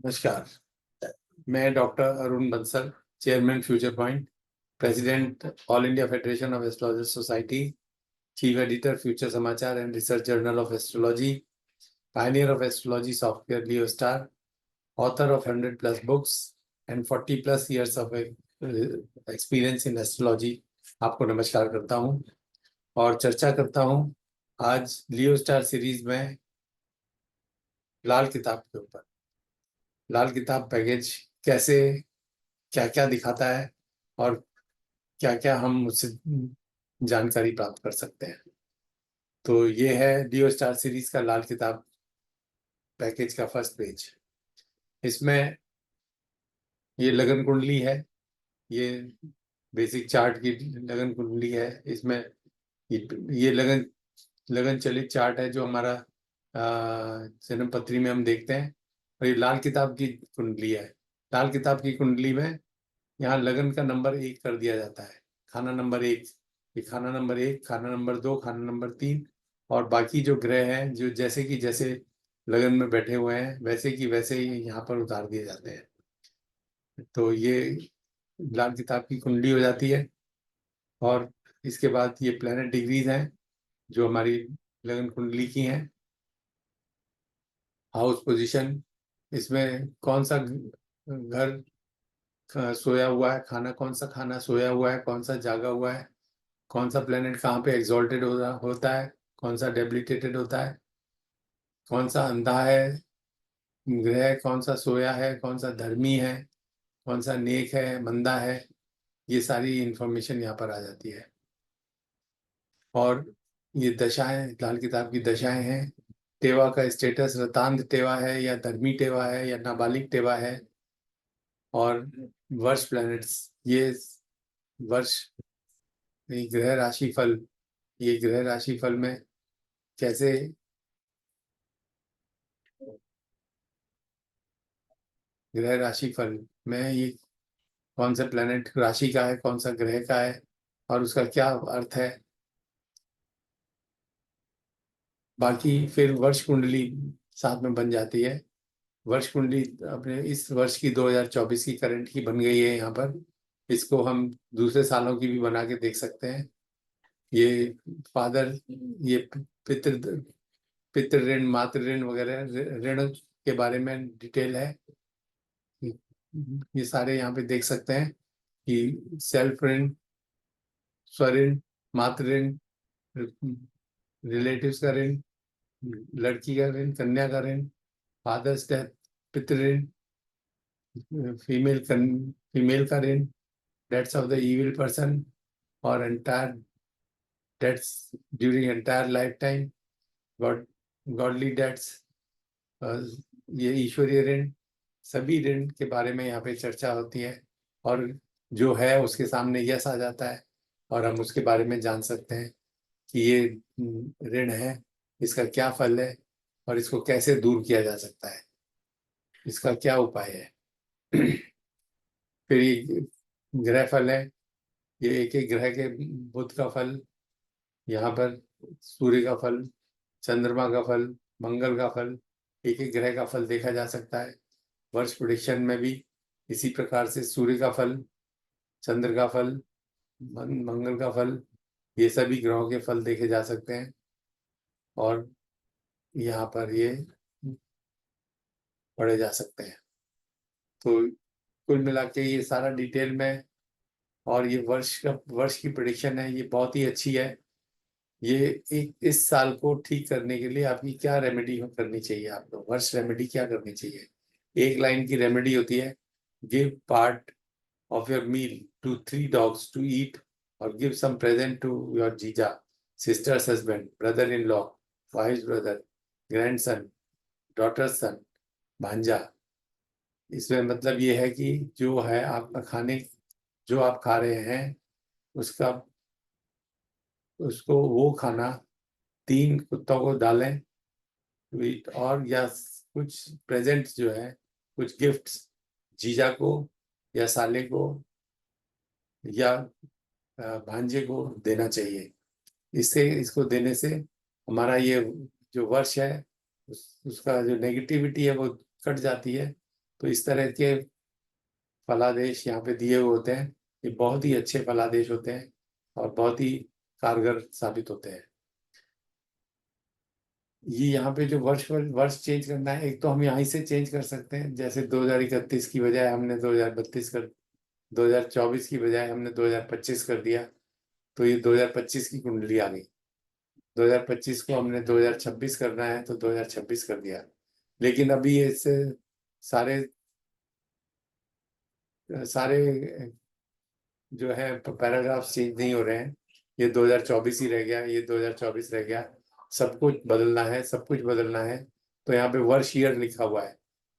नमस्कार। मैं doctor Arun Bansal, chairman Future Point, president All India Federation of Astrologer Society, chief editor Future Samachar and research journal of astrology, pioneer of astrology software Leo Star, author of 100+ books and 40+ years of experience in astrology आपको नमस्कार करता हूं और चर्चा करता हूं आज लियो star series में लाल किताब के ऊपर। लाल किताब पैकेज कैसे, क्या क्या दिखाता है और क्या क्या हम उससे जानकारी प्राप्त कर सकते हैं। तो ये है लियो स्टार सीरीज का लाल किताब पैकेज का फर्स्ट पेज। इसमें ये लगन कुंडली है, ये बेसिक चार्ट की लगन कुंडली है। इसमें ये लगन लगन चलित चार्ट है जो हमारा जन्म पत्री में हम देखते हैं। और ये लाल किताब की कुंडली है। लाल किताब की कुंडली में यहाँ लगन का नंबर 1 कर दिया जाता है, खाना नंबर 1। ये खाना नंबर 1, खाना नंबर 2, खाना नंबर 3 और बाकी जो ग्रह हैं जो जैसे लगन में बैठे हुए हैं वैसे की वैसे ही यहाँ पर उतार दिए जाते हैं। तो ये लाल किताब की कुंडली हो जाती है। और इसके बाद ये प्लैनेट डिग्रीज हैं जो हमारी लगन कुंडली की हैं। हाउस पोजीशन, इसमें कौन सा घर सोया हुआ है, खाना कौन सा खाना सोया हुआ है, कौन सा जागा हुआ है, कौन सा प्लेनेट कहाँ पे एग्जॉल्टेड होता है, कौन सा डेबिलिटेटेड होता है, कौन सा अंधा है ग्रह, कौन सा सोया है, कौन सा धर्मी है, कौन सा नेक है, मंदा है। ये सारी इंफॉर्मेशन यहाँ पर आ जाती है। और ये दशाएं, लाल किताब की दशाएं हैं। टेवा का स्टेटस रतांध टेवा है या धर्मी टेवा है या नाबालिग टेवा है। और वर्ष प्लैनेट्स, ये वर्ष, ये ग्रह राशि फल, ये ग्रह राशि फल में कैसे ग्रह राशि फल में ये कौन सा प्लेनेट राशि का है, कौन सा ग्रह का है और उसका क्या अर्थ है। बाकी फिर वर्ष कुंडली साथ में बन जाती है। वर्ष कुंडली अपने इस वर्ष की 2024 की करंट की बन गई है यहाँ पर। इसको हम दूसरे सालों की भी बना के देख सकते हैं। ये फादर, ये पितृ पितृ ऋण, मातृ ऋण वगैरह ऋण के बारे में डिटेल है। ये सारे यहाँ पे देख सकते हैं कि सेल्फ ऋण, स्वऋण, मातृ ऋण, रिलेटिव्स का ऋण, लड़की का ऋण, कन्या का ऋण, फादर्स डेथ, पितृ ऋण, फीमेल का ऋण, deaths of the evil person और entire deaths during entire lifetime, God godly deaths, ये ईश्वरीय ऋण। सभी ऋण के बारे में यहाँ पे चर्चा होती है और जो है उसके सामने यस आ जाता है और हम उसके बारे में जान सकते हैं कि ये ऋण है, इसका क्या फल है और इसको कैसे दूर किया जा सकता है, इसका क्या उपाय है। फिर ये ग्रह फल है। ये एक एक ग्रह के, बुध का फल, यहाँ पर सूर्य का फल, चंद्रमा का फल, मंगल का फल, एक एक ग्रह का फल देखा जा सकता है। वर्ष प्रेडिक्शन में भी इसी प्रकार से सूर्य का फल, चंद्र का फल, मंगल का फल, ये सभी ग्रहों के फल देखे जा सकते हैं। और यहाँ पर ये पढ़े जा सकते हैं। तो कुल मिला के ये सारा डिटेल में, और ये वर्ष की प्रेडिक्शन है, ये बहुत ही अच्छी है। ये एक इस साल को ठीक करने के लिए आपकी क्या रेमेडी करनी चाहिए, आपको वर्ष रेमेडी क्या करनी चाहिए। एक लाइन की रेमेडी होती है, give part of your meal to 3 dogs to eat or give some present to your jija, sister's husband, brother-in-law, wife's brother, grandson, daughter's son, भांजा। इसमें मतलब ये है कि जो है आपका खाने, जो आप खा रहे हैं उसका, उसको वो खाना 3 कुत्तों को डालें और या कुछ प्रेजेंट जो है, कुछ गिफ्ट्स जीजा को या साले को या भांजे को देना चाहिए। इससे, इसको देने से हमारा ये जो वर्ष है उसका जो नेगेटिविटी है वो कट जाती है तो इस तरह के फलादेश यहाँ पे दिए हुए होते हैं। ये बहुत ही अच्छे फलादेश होते हैं और बहुत ही कारगर साबित होते हैं। ये यहाँ पे जो वर्ष वर्ष चेंज करना है, एक तो हम यहीं से चेंज कर सकते हैं, जैसे 2031 की बजाय हमने 2032 कर, 2024 की बजाय हमने 2025 कर दिया, तो ये 2025 की कुंडली आ गई। 2025 को हमने 2026 करना है तो 2026 कर दिया। लेकिन अभी इससे सारे सारे जो है पैराग्राफ चेंज नहीं हो रहे हैं। ये 2024 ही रह गया, ये 2024 रह गया। सब कुछ बदलना है, सब कुछ बदलना है। तो यहाँ पे वर्ष ईयर लिखा हुआ है,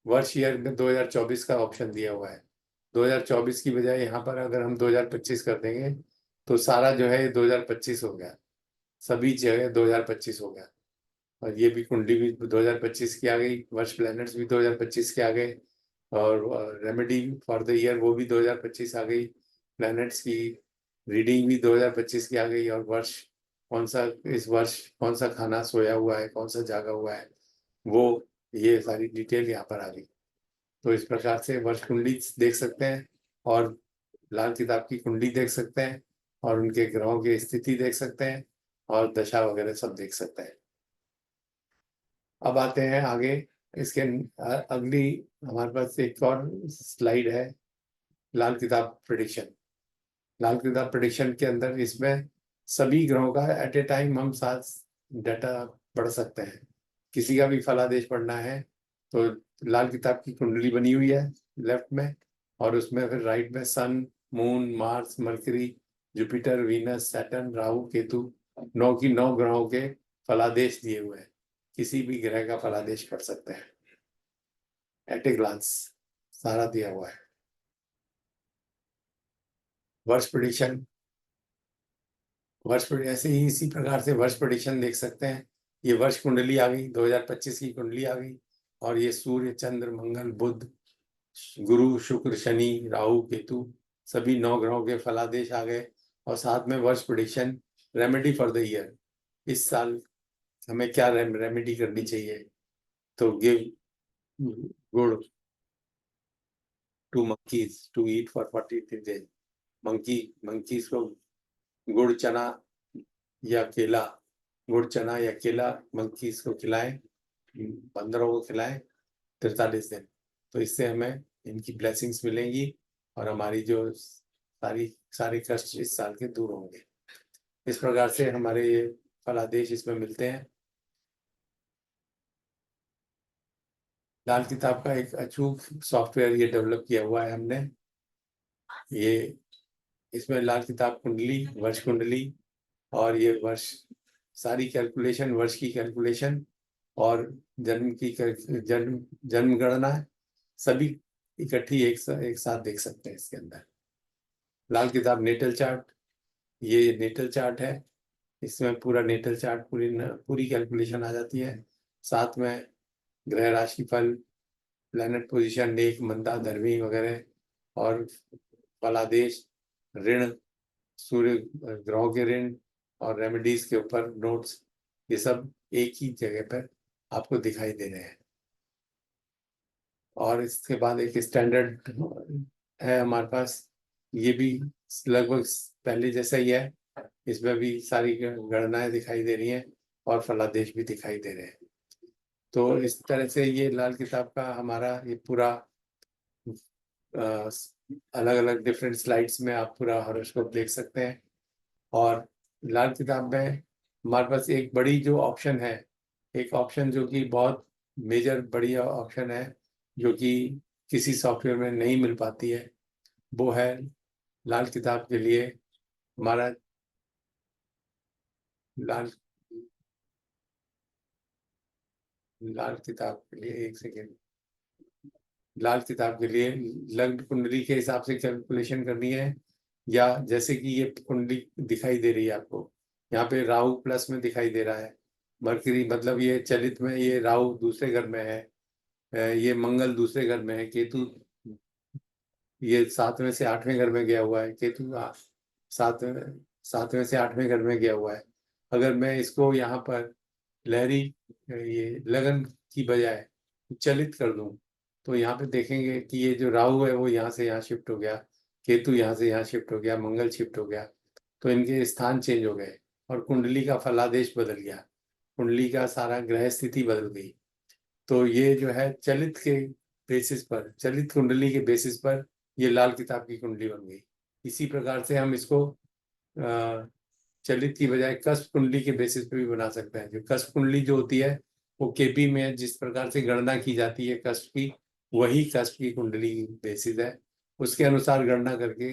वर्ष ईयर में 2024 का ऑप्शन दिया हुआ है। 2024 की बजाय यहाँ पर अगर हम 2025 कर देंगे तो सारा जो है 2025 हो गया, सभी जगह 2025 हो गया। और ये भी कुंडली भी 2025 की आ गई, वर्ष प्लैनेट्स भी 2025 के आ गए, और रेमेडी फॉर द ईयर वो भी 2025 आ गई। प्लैनेट्स की रीडिंग भी 2025 की आ गई, और वर्ष कौन सा, इस वर्ष कौन सा खाना सोया हुआ है, कौन सा जागा हुआ है, वो ये सारी डिटेल यहाँ पर आ गई। तो इस प्रकार से वर्ष कुंडली देख सकते हैं, और लाल किताब की कुंडली देख सकते हैं, और उनके ग्रहों की स्थिति देख सकते हैं, और दशा वगैरह सब देख सकते हैं। अब आते हैं आगे। इसके अगली हमारे पास एक और स्लाइड है, लाल किताब प्रेडिक्शन। लाल किताब प्रेडिक्शन के अंदर इसमें सभी ग्रहों का एट ए टाइम हम साथ डाटा पढ़ सकते हैं। किसी का भी फलादेश पढ़ना है तो लाल किताब की कुंडली बनी हुई है लेफ्ट में, और उसमें फिर राइट में sun, moon, Mars, Mercury, Jupiter, Venus, Saturn, Rahu, Ketu, 9 ग्रहों के फलादेश दिए हुए हैं। किसी भी ग्रह का फलादेश पढ़ सकते हैं एट ए ग्लांस, सारा दिया हुआ है। वर्ष प्रेडिक्शन, ऐसे ही इसी प्रकार से वर्ष प्रेडिक्शन देख सकते हैं। ये वर्ष कुंडली आ गई, 2025 की कुंडली आ गई, और ये सूर्य, चंद्र, मंगल, बुध, गुरु, शुक्र, शनि, राहु, केतु, सभी 9 ग्रहों के फलादेश आ गए, और साथ में वर्ष prediction, remedy for the year, इस साल हमें क्या रेमेडी करनी चाहिए। तो give gur to monkeys to eat for 40 days। Monkeys को गुड़ चना या केला, गुड़ चना या केला मंकीज को खिलाएं, बंदरों को खिलाएं 43 दिन। तो इससे हमें इनकी ब्लेसिंग्स मिलेंगी, और हमारी जो सारे कष्ट इस साल के दूर होंगे। इस प्रकार से हमारे ये फलादेश इसमें मिलते हैं। लाल किताब का एक अचूक सॉफ्टवेयर ये डेवलप किया हुआ है हमने। ये इसमें लाल किताब कुंडली, वर्ष कुंडली, और ये वर्ष सारी कैलकुलेशन, वर्ष की कैलकुलेशन, और जन्म की जन्म गणना, सभी इकट्ठी एक साथ देख सकते हैं इसके अंदर। लाल किताब नेटल चार्ट, ये नेटल चार्ट है। इसमें पूरा नेटल चार्ट, पूरी कैलकुलेशन आ जाती है। साथ में ग्रह राशि फल, प्लैनेट पोजीशन, नेक, मंदा, धर्मी वगैरह, और फलादेश, ऋण, सूर्य ग्रहों के ऋण, और रेमेडीज के ऊपर नोट्स, ये सब एक ही जगह पर आपको दिखाई दे रहे हैं। और इसके बाद एक स्टैंडर्ड है हमारे पास, ये भी लगभग पहले जैसा ही है। इसमें भी सारी गणनाएं दिखाई दे रही हैं, और फलादेश भी दिखाई दे रहे हैं। तो इस तरह से ये लाल किताब का हमारा ये पूरा अलग अलग डिफरेंट स्लाइड्स में आप पूरा हॉरोस्कोप देख सकते हैं। और लाल किताब में हमारे पास एक बड़ी जो ऑप्शन है, एक ऑप्शन जो कि बहुत मेजर बढ़िया ऑप्शन है, जो कि किसी सॉफ्टवेयर में नहीं मिल पाती है, वो है लाल किताब के लिए हमारा लाल लाल किताब के लिए, एक सेकेंड, लाल किताब के लिए लग्न कुंडली के हिसाब से कैलकुलेशन करनी है, या जैसे कि ये कुंडली दिखाई दे रही है आपको, यहाँ पे राहु प्लस में दिखाई दे रहा है, मरकरी मतलब ये चलित में ये राहु दूसरे घर में है, ये मंगल दूसरे घर में है, केतु ये 7वें से 8वें घर में गया हुआ है, केतु 7वें से 8वें घर में गया हुआ है। अगर मैं इसको यहाँ पर लहरी ये लगन की बजाय चलित कर दूं, तो यहाँ पे देखेंगे कि ये जो राहु है वो यहाँ से यहाँ शिफ्ट हो गया, केतु यहाँ से यहाँ शिफ्ट हो गया, मंगल शिफ्ट हो गया, तो इनके स्थान चेंज हो गए और कुंडली का फलादेश बदल गया, कुंडली का सारा ग्रह स्थिति बदल गई। तो ये जो है चलित के बेसिस पर, चलित कुंडली के बेसिस पर ये लाल किताब की कुंडली बन गई। इसी प्रकार से हम इसको चलित की बजाय कस्प कुंडली के बेसिस पे भी बना सकते हैं। जो कस्प कुंडली जो होती है वो केपी में जिस प्रकार से गणना की जाती है कस्प की, वही कस्प की कुंडली की बेसिस है। उसके अनुसार गणना करके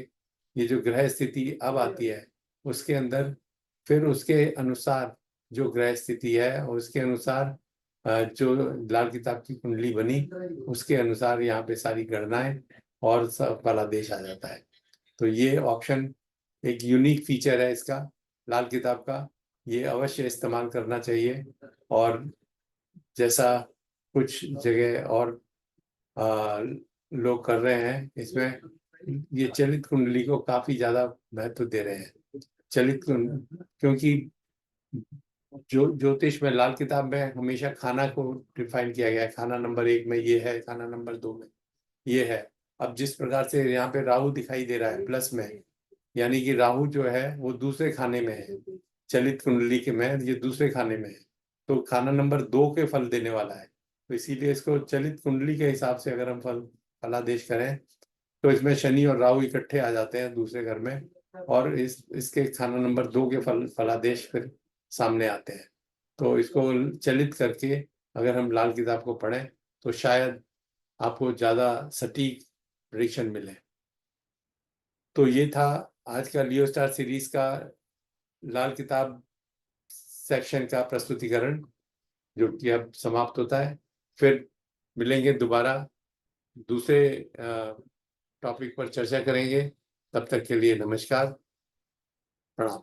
ये जो ग्रह स्थिति अब आती है उसके अंदर फिर उसके अनुसार जो ग्रह स्थिति है और उसके अनुसार जो लाल किताब की कुंडली बनी उसके अनुसार यहाँ पे सारी गणनाएं और सब फलादेश आ जाता है। तो ये ऑप्शन एक यूनिक फीचर है इसका लाल किताब का, ये अवश्य इस्तेमाल करना चाहिए। और जैसा कुछ जगह और लोग कर रहे हैं इसमें, ये चलित कुंडली को काफी ज्यादा महत्व दे रहे हैं। चलित क्योंकि जो ज्योतिष में लाल किताब में हमेशा खाना को डिफाइन किया गया है, खाना नंबर 1 में ये है, खाना नंबर 2 में ये है। अब जिस प्रकार से यहाँ पे राहु दिखाई दे रहा है प्लस में, यानी कि राहु जो है वो दूसरे खाने में है, चलित कुंडली के में ये दूसरे खाने में है, तो खाना नंबर 2 के फल देने वाला है। तो इसीलिए इसको चलित कुंडली के हिसाब से अगर हम फलादेश करें तो इसमें शनि और राहु इकट्ठे आ जाते हैं दूसरे घर में, और इसके खाना नंबर 2 के फलादेश फिर सामने आते हैं। तो इसको चलित करके अगर हम लाल किताब को पढ़ें तो शायद आपको ज्यादा सटीक प्रेडिक्शन मिले। तो ये था आज का लियो स्टार सीरीज का लाल किताब सेक्शन का प्रस्तुतिकरण, जो कि अब समाप्त होता है। फिर मिलेंगे दोबारा, दूसरे टॉपिक पर चर्चा करेंगे। तब तक के लिए नमस्कार, प्रणाम।